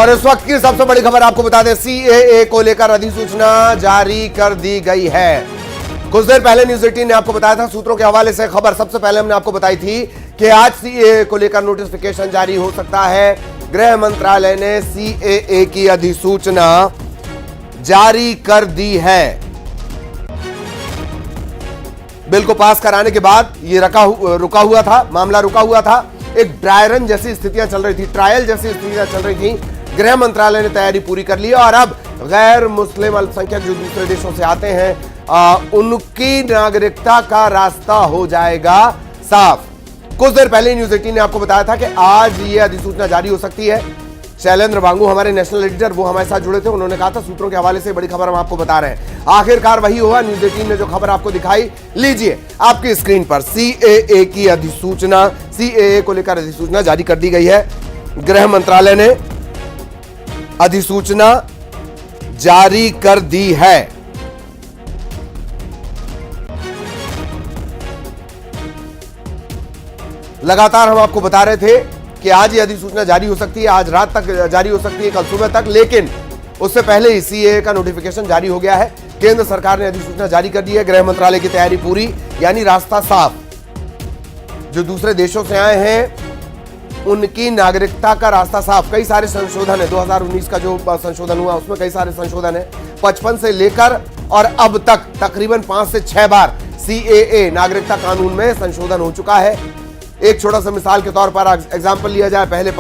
और इस वक्त की सबसे बड़ी खबर आपको बता दें, सीएए को लेकर अधिसूचना जारी कर दी गई है। कुछ देर पहले न्यूज 18 ने आपको बताया था, सूत्रों के हवाले से खबर सबसे पहले हमने आपको बताई थी कि आज सीएए को लेकर नोटिफिकेशन जारी हो सकता है। गृह मंत्रालय ने सीएए की अधिसूचना जारी कर दी है। बिल को पास कराने के बाद ये रुका हुआ था, मामला रुका हुआ था। एक ड्राई रन जैसी स्थितियां चल रही थी, ट्रायल जैसी स्थितियां चल रही थी। गृह मंत्रालय ने तैयारी पूरी कर ली है और अब गैर मुस्लिम अल्पसंख्यक जो दूसरे देशों से आते हैं उनकी नागरिकता का रास्ता हो जाएगा साफ। कुछ देर पहले न्यूज 18 ने आपको बताया था कि आज ये अधिसूचना जारी हो सकती है। शैलेंद्र बांगू हमारे नेशनल एडिटर, वो हमारे साथ जुड़े थे। उन्होंने कहा था सूत्रों के हवाले से बड़ी खबर हम आपको बता रहे हैं। आखिरकार वही हुआ। न्यूज 18 ने जो खबर आपको दिखाई, लीजिए आपकी स्क्रीन पर। सीएए की अधिसूचना, सीएए को लेकर अधिसूचना जारी कर दी गई है। गृह मंत्रालय ने अधिसूचना जारी कर दी है। लगातार हम आपको बता रहे थे कि आज ये अधिसूचना जारी हो सकती है, आज रात तक जारी हो सकती है, कल सुबह तक, लेकिन उससे पहले ही सीएए का नोटिफिकेशन जारी हो गया है। केंद्र सरकार ने अधिसूचना जारी कर दी है। गृह मंत्रालय की तैयारी पूरी, यानी रास्ता साफ। जो दूसरे देशों से आए हैं उनकी नागरिकता का रास्ता साफ। कई सारे संशोधन है, 2019 का जो संशोधन हुआ उसमें कई सारे संशोधन है। 55 से लेकर और अब तक तकरीबन 5 से 6 बार सीएए नागरिकता कानून में संशोधन हो चुका है। एक छोटा सा मिसाल के तौर पर एग्जाम्पल लिया जाए, पहले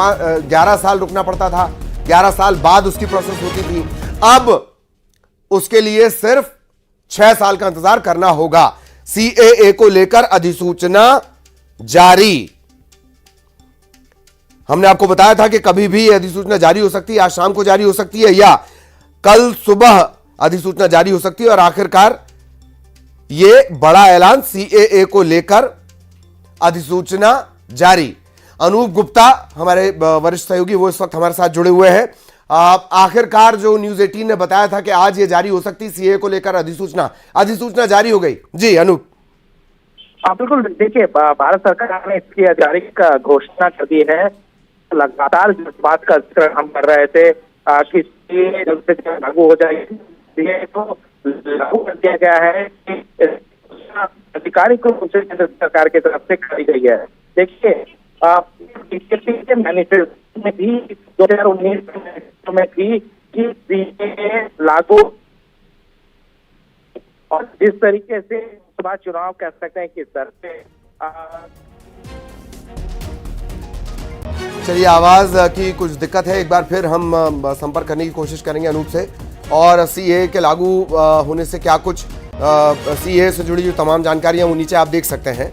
11 साल रुकना पड़ता था, 11 साल बाद उसकी प्रोसेस होती थी। अब उसके लिए सिर्फ 6 साल का इंतजार करना होगा। सीएए को लेकर अधिसूचना जारी। हमने आपको बताया था कि कभी भी अधिसूचना जारी हो सकती है, आज शाम को जारी हो सकती है या कल सुबह अधिसूचना जारी हो सकती है। और आखिरकार यह बड़ा ऐलान, सीएए को लेकर अधिसूचना जारी। अनूप गुप्ता हमारे वरिष्ठ सहयोगी, वो इस वक्त हमारे साथ जुड़े हुए हैं। आखिरकार जो न्यूज 18 ने बताया था कि आज ये जारी हो सकती है सीएए को लेकर अधिसूचना जारी हो गई। जी अनूप। बिल्कुल, देखिए भारत सरकार ने इसकी आधिकारिक घोषणा कर दी है। लगातार जिस बात का जिक्र हम कर रहे थे कि जल्द से जल्द लागू हो जाएगी, तो लागू कर दिया गया है कि आधिकारिक रूप से केंद्र सरकार की तरफ से करी गई है। देखिए बीजेपी के मैनिफेस्टो में भी 2019 में भी कि सीएए लागू, और जिस तरीके से लोकसभा चुनाव कह सकते हैं कि सर पे चलिए, आवाज की कुछ दिक्कत है, एक बार फिर हम संपर्क करने की कोशिश करेंगे अनूप से। और सीएए के लागू होने से क्या कुछ सीएए से जुड़ी जो तमाम जानकारियां वो नीचे आप देख सकते हैं।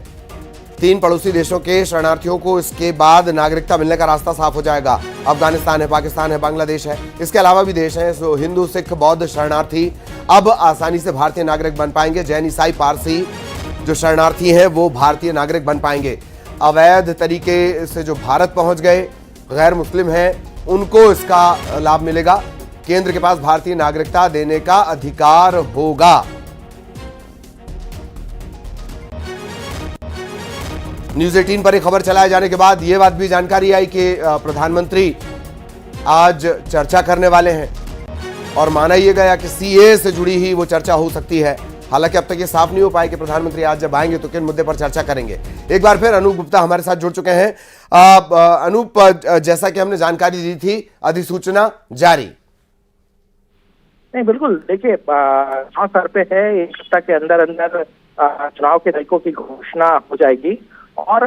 3 पड़ोसी देशों के शरणार्थियों को इसके बाद नागरिकता मिलने का रास्ता साफ हो जाएगा। अफगानिस्तान है, पाकिस्तान है, बांग्लादेश है, इसके अलावा भी देश हैं। सो हिंदू, सिख, बौद्ध शरणार्थी अब आसानी से भारतीय नागरिक बन पाएंगे। जैन, ईसाई, पारसी जो शरणार्थी हैं वो भारतीय नागरिक बन पाएंगे। अवैध तरीके से जो भारत पहुंच गए गैर मुस्लिम हैं उनको इसका लाभ मिलेगा। केंद्र के पास भारतीय नागरिकता देने का अधिकार होगा। न्यूज 18 पर एक खबर चलाए जाने के बाद यह बात भी जानकारी आई कि प्रधानमंत्री आज चर्चा करने वाले हैं और माना यह गया कि सीएए से जुड़ी ही वो चर्चा हो सकती है। हालांकि अब तक ये साफ नहीं हो पाया कि प्रधानमंत्री आज जब आएंगे तो किन मुद्दे पर चर्चा करेंगे। एक बार फिर अनूप गुप्ता हमारे साथ जुड़ चुके हैं। अनूप, जैसा कि हमने जानकारी दी थी, अधिसूचना जारी। नहीं, बिल्कुल, देखिए चुनाव सर पे है, 1 सप्ताह के अंदर अंदर चुनाव के तारीखों की घोषणा हो जाएगी। और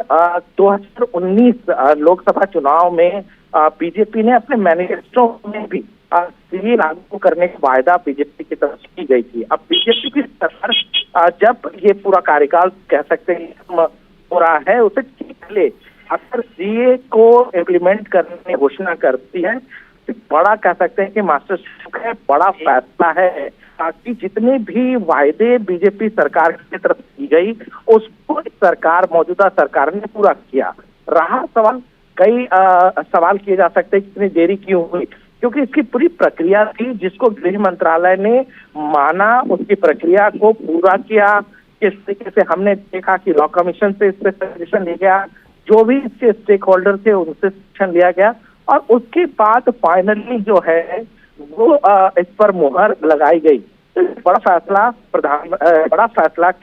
2019 लोकसभा चुनाव में बीजेपी ने अपने मैनिफेस्टो में भी सीएए लागू करने का वायदा बीजेपी की तरफ से की गई थी। अब बीजेपी की सरकार जब ये पूरा कार्यकाल कह सकते हैं हो रहा है, उसे पहले अगर सीएए को इम्प्लीमेंट करने की घोषणा करती है तो बड़ा कह सकते हैं कि मास्टर स्ट्रोक है, बड़ा फैसला है, ताकि जितने भी वायदे बीजेपी सरकार की तरफ की गई उसको सरकार, मौजूदा सरकार ने पूरा किया। रहा सवाल, कई सवाल किए जा सकते हैं कितनी देरी क्यों हुई, क्योंकि इसकी पूरी प्रक्रिया थी जिसको गृह मंत्रालय ने माना, उसकी प्रक्रिया को पूरा किया। किस तरीके से हमने देखा कि लॉ कमीशन से इस पे सजेशन लिया गया, जो भी इसके स्टेक होल्डर थे उनसे सजेशन लिया गया और उसके बाद फाइनली जो है वो इस पर मुहर लगाई गई। बड़ा फैसला